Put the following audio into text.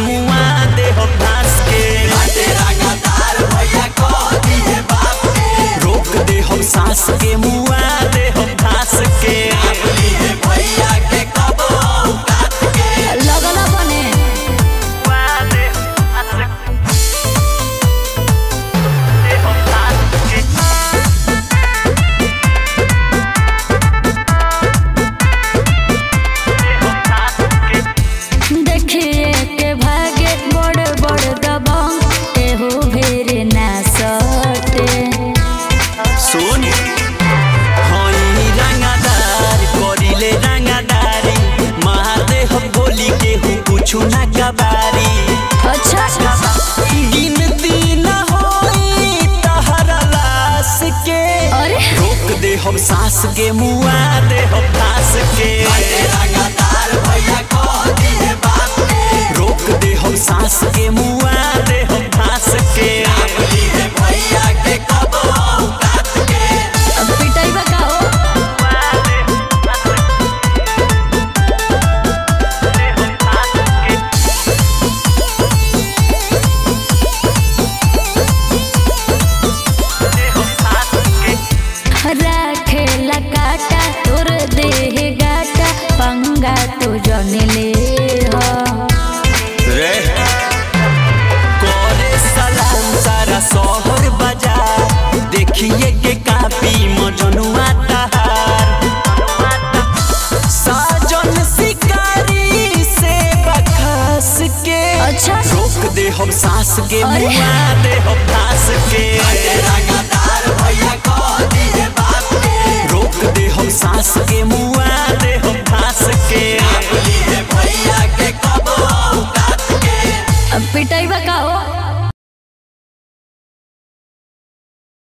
मुआ दे हम घास के रोक दे हम सांस के मुआ दे हम घास के लगला बने चुना कबारी अच्छा गिनती न होई तहरा लाश के रोक दे हम सांस के मुआ दे हम घास के रोक दे हम सांस के मुआ दे हम घास के पिटाई का हो राखेला काटा तोर देह गाटा पंगा तू जने ले रे कोरे सलाम सारा शहर बाजार देखिए के कापी मजनुआ तहार साजन शिकारी से बखस के अच्छा रोक दे हम सांस के मुआ